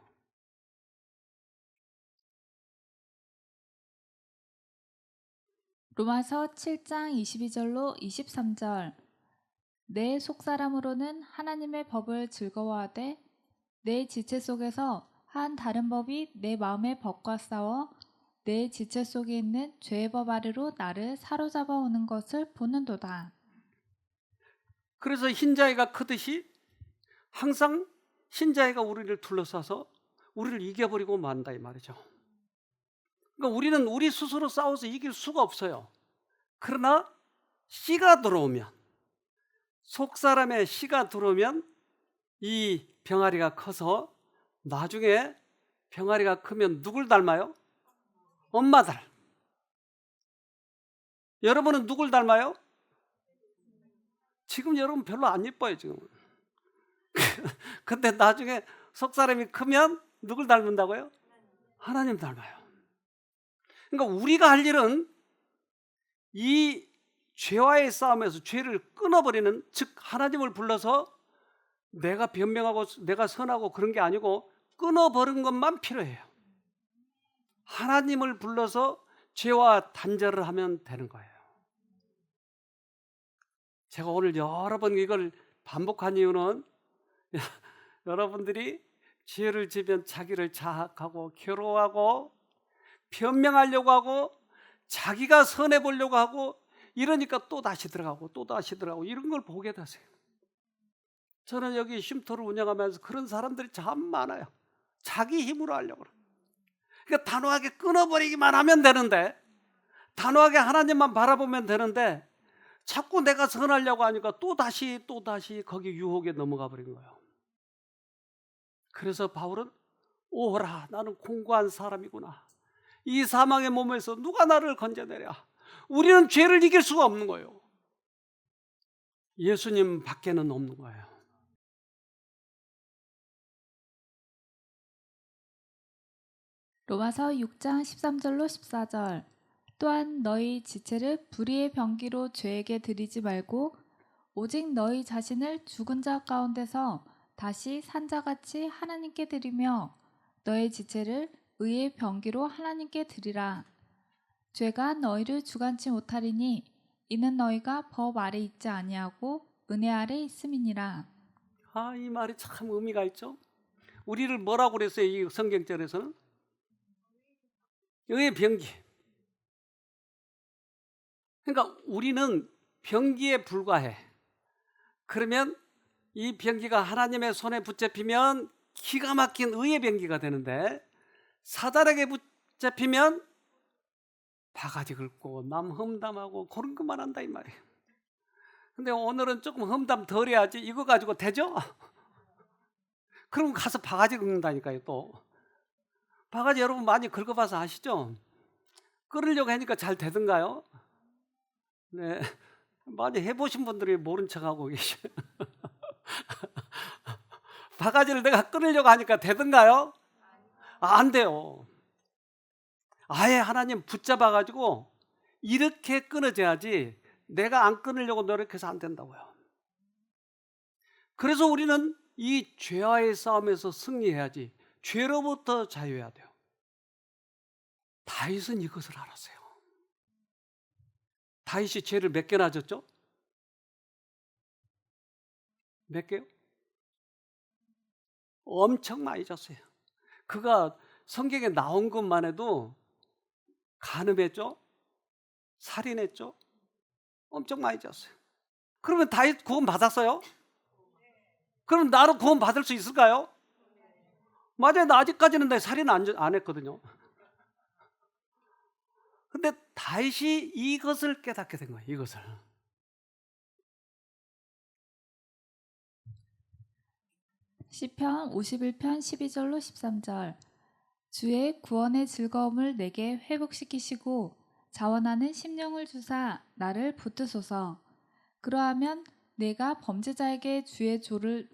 로마서 7장 22절로 23절. 내 속사람으로는 하나님의 법을 즐거워하되 내 지체 속에서 한 다른 법이 내 마음의 법과 싸워 내 지체 속에 있는 죄의 법 아래로 나를 사로잡아 오는 것을 보는도다. 그래서 흰자위가 크듯이 항상 흰자위가 우리를 둘러싸서 우리를 이겨버리고 만다 이 말이죠. 그러니까 우리는 우리 스스로 싸워서 이길 수가 없어요. 그러나 씨가 들어오면, 속사람의 씨가 들어오면 이 병아리가 커서 나중에 병아리가 크면 누굴 닮아요? 엄마 닮. 여러분은 누굴 닮아요? 지금 여러분 별로 안 예뻐요 지금. 근데 나중에 속사람이 크면 누굴 닮는다고요? 하나님 닮아요. 그러니까 우리가 할 일은 이 죄와의 싸움에서 죄를 끊어버리는, 즉 하나님을 불러서 내가 변명하고 내가 선하고 그런 게 아니고 끊어버린 것만 필요해요. 하나님을 불러서 죄와 단절을 하면 되는 거예요. 제가 오늘 여러 번 이걸 반복한 이유는 여러분들이 죄를 지면 자기를 자학하고 괴로워하고 변명하려고 하고 자기가 선해 보려고 하고 이러니까 또 다시 들어가고 또 다시 들어가고 이런 걸 보게 되세요. 저는 여기 쉼터를 운영하면서 그런 사람들이 참 많아요. 자기 힘으로 하려고 그래요. 그러니까 단호하게 끊어버리기만 하면 되는데, 단호하게 하나님만 바라보면 되는데 자꾸 내가 선하려고 하니까 또 다시 거기 유혹에 넘어가 버린 거예요. 그래서 바울은 오호라, 나는 공고한 사람이구나. 이 사망의 몸에서 누가 나를 건져내랴. 우리는 죄를 이길 수가 없는 거예요. 예수님 밖에는 없는 거예요. 로마서 6장 13절로 14절. 또한 너희 지체를 불의의 병기로 죄에게 드리지 말고 오직 너희 자신을 죽은 자 가운데서 다시 산 자같이 하나님께 드리며 너희 지체를 의의 병기로 하나님께 드리라. 죄가 너희를 주관치 못하리니 이는 너희가 법 아래 있지 아니하고 은혜 아래 있음이니라. 이 말이 참 의미가 있죠. 우리를 뭐라고 그랬어요? 이 성경절에서는 의의 병기. 그러니까 우리는 병기에 불과해. 그러면 이 병기가 하나님의 손에 붙잡히면 기가 막힌 의의 병기가 되는데 사단에게 붙잡히면 바가지 긁고 남 험담하고 그런 것만 한다 이 말이에요. 근데 오늘은 조금 험담 덜 해야지 이거 가지고 되죠? 그럼 가서 바가지 긁는다니까요. 또 바가지 여러분 많이 긁어봐서 아시죠? 끊으려고 하니까 잘 되던가요? 네, 많이 해보신 분들이 모른 척하고 계셔요. 바가지를 내가 끊으려고 하니까 되던가요? 안 돼요. 아예 하나님 붙잡아가지고 이렇게 끊어져야지 내가 안 끊으려고 노력해서 안 된다고요. 그래서 우리는 이 죄와의 싸움에서 승리해야지 죄로부터 자유해야 돼요. 다윗은 이것을 알았어요. 다윗이 죄를 몇 개나 졌죠? 몇 개요? 엄청 많이 졌어요. 그가 성경에 나온 것만 해도 간음했죠? 살인했죠? 엄청 많이 졌어요. 그러면 다윗 구원 받았어요? 그럼 나도 구원 받을 수 있을까요? 맞아요. 나 아직까지는 내 살인 안 했거든요. 근데 다윗이 이것을 깨닫게 된 거예요. 이것을. 시편 51편 12절로 13절. 주의 구원의 즐거움을 내게 회복시키시고 자원하는 심령을 주사 나를 붙드소서. 그러하면 내가 범죄자에게 주의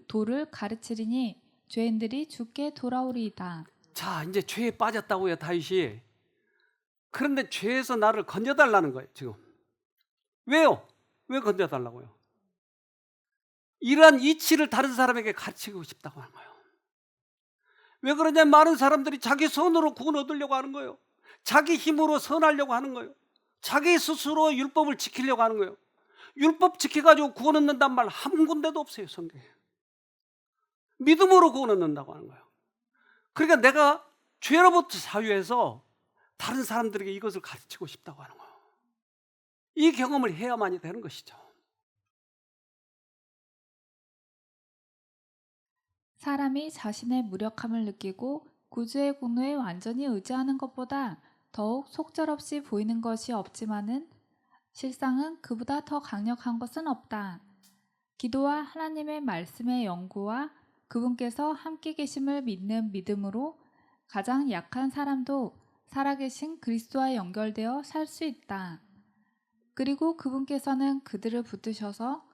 도를 가르치리니 죄인들이 주께 돌아오리이다. 자, 이제 죄에 빠졌다고요, 다윗이. 그런데 죄에서 나를 건져달라는 거예요, 지금. 왜요? 왜 건져달라고요? 이러한 이치를 다른 사람에게 가르치고 싶다고 하는 거예요. 왜 그러냐면 많은 사람들이 자기 손으로 구원 얻으려고 하는 거예요. 자기 힘으로 선하려고 하는 거예요. 자기 스스로 율법을 지키려고 하는 거예요. 율법 지켜가지고 구원 얻는단 말 한 군데도 없어요, 성경에. 믿음으로 구원 얻는다고 하는 거예요. 그러니까 내가 죄로부터 자유해서 다른 사람들에게 이것을 가르치고 싶다고 하는 거예요. 이 경험을 해야만이 되는 것이죠. 사람이 자신의 무력함을 느끼고 구주의 공로에 완전히 의지하는 것보다 더욱 속절없이 보이는 것이 없지만은 실상은 그보다 더 강력한 것은 없다. 기도와 하나님의 말씀의 연구와 그분께서 함께 계심을 믿는 믿음으로 가장 약한 사람도 살아계신 그리스도와 연결되어 살 수 있다. 그리고 그분께서는 그들을 붙드셔서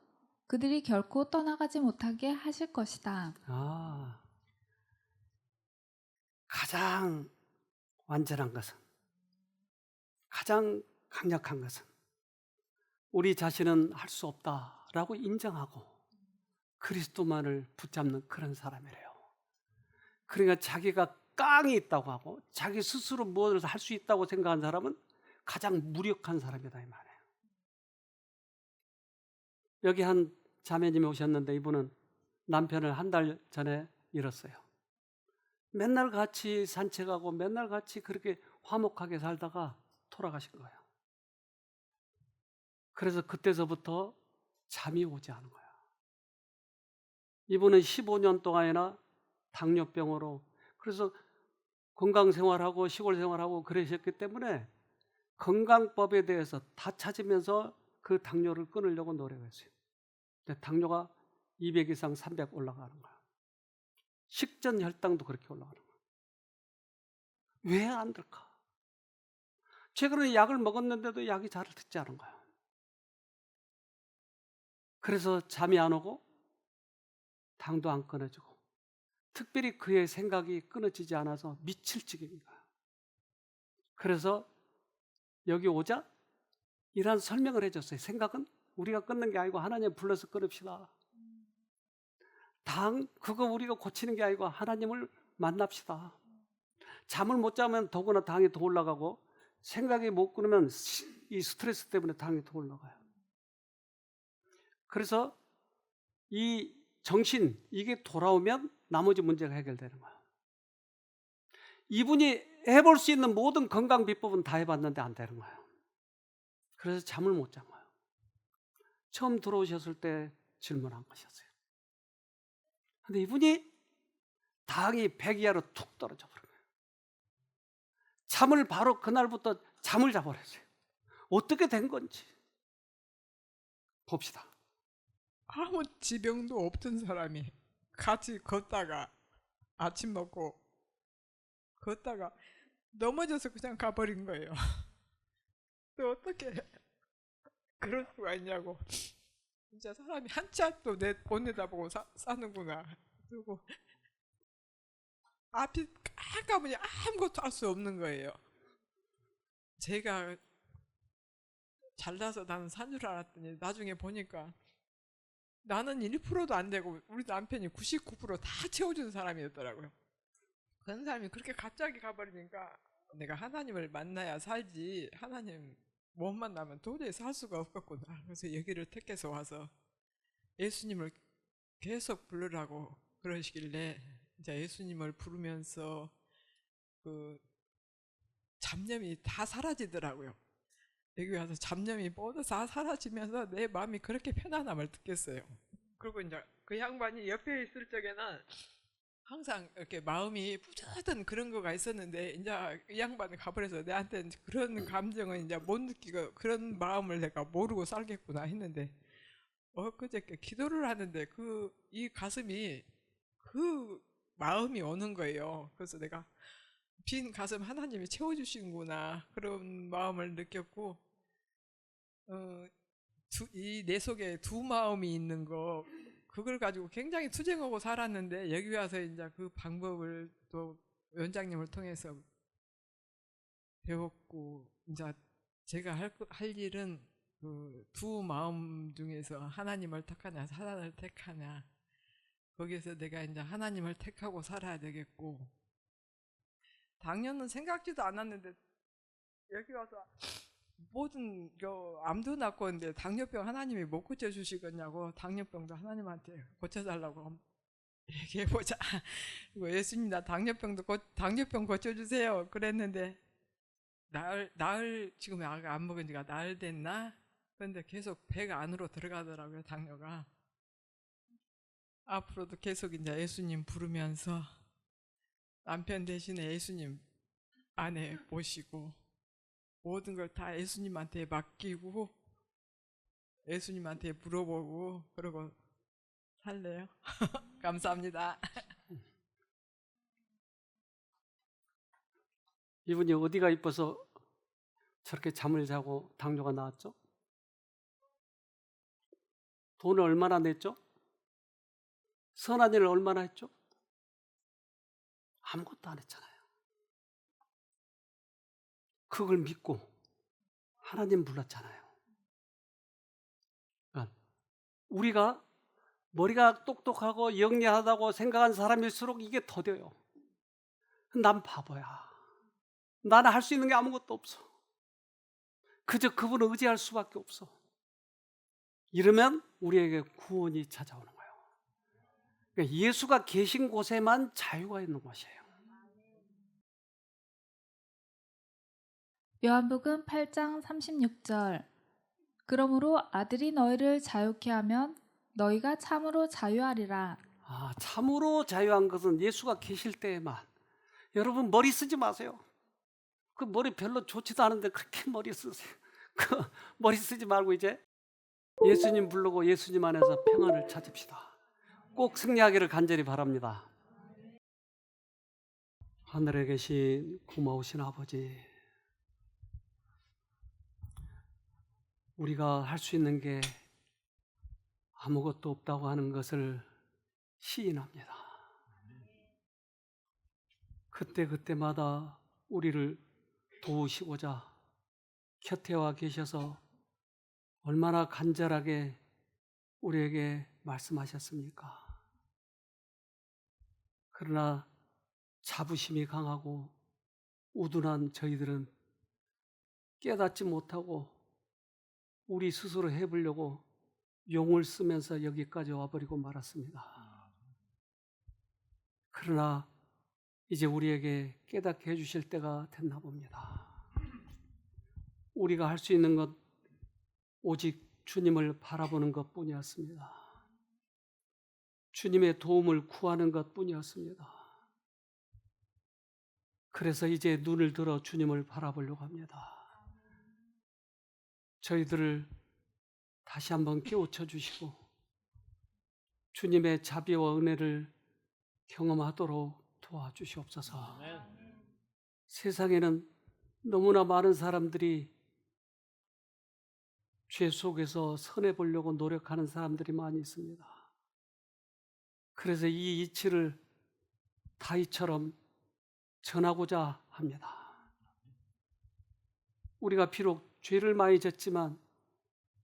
그들이 결코 떠나가지 못하게 하실 것이다. 가장 완전한 것은, 가장 강력한 것은 우리 자신은 할 수 없다라고 인정하고 그리스도만을 붙잡는 그런 사람이래요. 그러니까 자기가 깡이 있다고 하고 자기 스스로 무엇을 할 수 있다고 생각한 사람은 가장 무력한 사람이다 이 말이에요. 여기 한 자매님이 오셨는데 이분은 남편을 한 달 전에 잃었어요. 맨날 같이 산책하고 맨날 같이 그렇게 화목하게 살다가 돌아가신 거예요. 그래서 그때서부터 잠이 오지 않은 거예요. 이분은 15년 동안이나 당뇨병으로, 그래서 건강생활하고 시골생활하고 그러셨기 때문에 건강법에 대해서 다 찾으면서 그 당뇨를 끊으려고 노력했어요. 근데 당뇨가 200 이상 300 올라가는 거예요. 식전 혈당도 그렇게 올라가는 거예요. 왜 안 될까? 최근에 약을 먹었는데도 약이 잘 듣지 않은 거예요. 그래서 잠이 안 오고 당도 안 끊어지고 특별히 그의 생각이 끊어지지 않아서 미칠 지경입니다. 그래서 여기 오자 이런 설명을 해줬어요. 생각은 우리가 끊는 게 아니고 하나님 불러서 끊읍시다. 당 그거 우리가 고치는 게 아니고 하나님을 만납시다. 잠을 못 자면 더구나 당이 더 올라가고 생각이 못 끊으면 이 스트레스 때문에 당이 더 올라가요. 그래서 이 정신 이게 돌아오면 나머지 문제가 해결되는 거예요. 이분이 해볼 수 있는 모든 건강 비법은 다 해봤는데 안 되는 거예요. 그래서 잠을 못 잔 거예요. 처음 들어오셨을 때 질문한 것이었어요. 근데 이분이 당이 100 이하로 툭 떨어져 버린 거예요. 잠을 바로 그날부터 잠을 자버렸어요. 어떻게 된 건지 봅시다. 아무 지병도 없던 사람이 같이 걷다가 아침 먹고 걷다가 넘어져서 그냥 가버린 거예요. 또 어떻게 그럴 수가 있냐고. 진짜 사람이 한치 앞도 못 내다보고 사는구나. 그리고 앞이 깜깜하니 아무것도 할 수 없는 거예요. 제가 잘나서 나는 산 줄 알았더니 나중에 보니까 나는 1%도 안 되고 우리 남편이 99%다 채워주는 사람이었더라고요. 그런 사람이 그렇게 갑자기 가버리니까 내가 하나님을 만나야 살지, 하나님 못 만나면 도저히 살 수가 없겠구나. 그래서 여기를 택해서 와서 예수님을 계속 부르라고 그러시길래 이제 예수님을 부르면서 그 잡념이 다 사라지더라고요. 여기 와서 잡념이 모두 다 사라지면서 내 마음이 그렇게 편안함을 느꼈어요. 그리고 이제 그 양반이 옆에 있을 적에는 항상 이렇게 마음이 뿌듯한 그런 거가 있었는데 이제 이 양반이 가버려서 내한테 그런 감정은 이제 못 느끼고 그런 마음을 내가 모르고 살겠구나 했는데 그저께 기도를 하는데 이 가슴이 그 마음이 오는 거예요. 그래서 내가 빈 가슴 하나님이 채워주시는구나 그런 마음을 느꼈고 이 내 속에 두 마음이 있는 거 그걸 가지고 굉장히 투쟁하고 살았는데 여기 와서 이제 그 방법을 또 원장님을 통해서 배웠고 이제 제가 할 일은 그 두 마음 중에서 하나님을 택하냐 사단을 택하냐 거기에서 내가 이제 하나님을 택하고 살아야 되겠고 당뇨는 생각지도 않았는데 여기 와서 모든 암도 낫고 있는데 당뇨병 하나님이 못 고쳐주시겠냐고 당뇨병도 하나님한테 고쳐달라고 얘기해보자. 그리고 예수님 나 당뇨병 고쳐주세요 그랬는데 나흘 지금 안 먹은 지가 나흘 됐나? 그런데 계속 배가 안으로 들어가더라고요 당뇨가. 앞으로도 계속 이제 예수님 부르면서 남편 대신에 예수님 아내 모시고 모든 걸 다 예수님한테 맡기고 예수님한테 물어보고 그러고 살래요. 감사합니다. 이분이 어디가 이뻐서 저렇게 잠을 자고 당뇨가 나왔죠? 돈을 얼마나 냈죠? 선한 일을 얼마나 했죠? 아무것도 안 했잖아요. 그걸 믿고 하나님 불렀잖아요. 그러니까 우리가 머리가 똑똑하고 영리하다고 생각한 사람일수록 이게 더뎌요. 난 바보야. 나는 할 수 있는 게 아무것도 없어. 그저 그분을 의지할 수밖에 없어. 이러면 우리에게 구원이 찾아오는 거예요. 그러니까 예수가 계신 곳에만 자유가 있는 곳이에요. 요한복음 8장 36절 그러므로 아들이 너희를 자유케 하면 너희가 참으로 자유하리라. 참으로 자유한 것은 예수가 계실 때에만. 여러분 머리 쓰지 마세요. 그 머리 별로 좋지도 않은데 그렇게 머리 쓰세요. 그 머리 쓰지 말고 이제 예수님 부르고 예수님 안에서 평안을 찾읍시다. 꼭 승리하기를 간절히 바랍니다. 하늘에 계신 고마우신 아버지, 우리가 할 수 있는 게 아무것도 없다고 하는 것을 시인합니다. 그때마다 우리를 도우시고자 곁에 와 계셔서 얼마나 간절하게 우리에게 말씀하셨습니까? 그러나 자부심이 강하고 우둔한 저희들은 깨닫지 못하고 우리 스스로 해보려고 용을 쓰면서 여기까지 와버리고 말았습니다. 그러나 이제 우리에게 깨닫게 해주실 때가 됐나 봅니다. 우리가 할 수 있는 것 오직 주님을 바라보는 것뿐이었습니다. 주님의 도움을 구하는 것뿐이었습니다. 그래서 이제 눈을 들어 주님을 바라보려고 합니다. 저희들을 다시 한번 깨우쳐 주시고 주님의 자비와 은혜를 경험하도록 도와주시옵소서. 세상에는 너무나 많은 사람들이 죄 속에서 선해 보려고 노력하는 사람들이 많이 있습니다. 그래서 이 이치를 다윗처럼 전하고자 합니다. 우리가 비록 죄를 많이 졌지만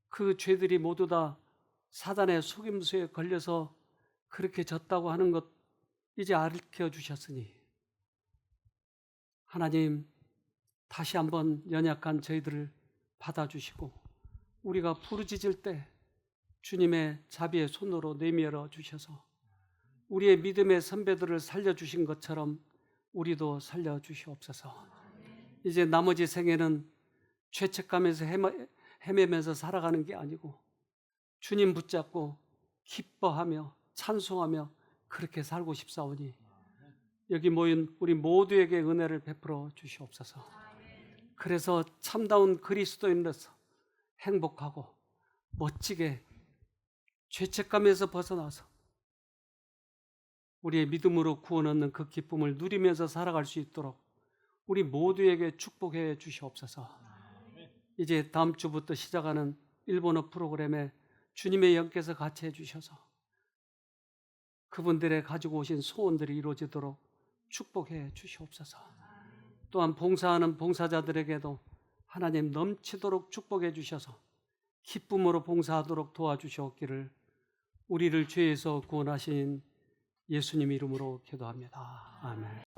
그 죄들이 모두 다 사단의 속임수에 걸려서 그렇게 졌다고 하는 것 이제 알려 주셨으니 하나님 다시 한번 연약한 저희들을 받아주시고 우리가 부르짖을 때 주님의 자비의 손으로 내밀어 주셔서 우리의 믿음의 선배들을 살려주신 것처럼 우리도 살려주시옵소서. 이제 나머지 생애는 죄책감에서 헤매면서 살아가는 게 아니고 주님 붙잡고 기뻐하며 찬송하며 그렇게 살고 싶사오니 여기 모인 우리 모두에게 은혜를 베풀어 주시옵소서. 그래서 참다운 그리스도인으로서 행복하고 멋지게 죄책감에서 벗어나서 우리의 믿음으로 구원 얻는 그 기쁨을 누리면서 살아갈 수 있도록 우리 모두에게 축복해 주시옵소서. 이제 다음 주부터 시작하는 일본어 프로그램에 주님의 영께서 같이 해주셔서 그분들의 가지고 오신 소원들이 이루어지도록 축복해 주시옵소서. 또한 봉사하는 봉사자들에게도 하나님 넘치도록 축복해 주셔서 기쁨으로 봉사하도록 도와주시옵기를 우리를 죄에서 구원하신 예수님 이름으로 기도합니다. 아멘.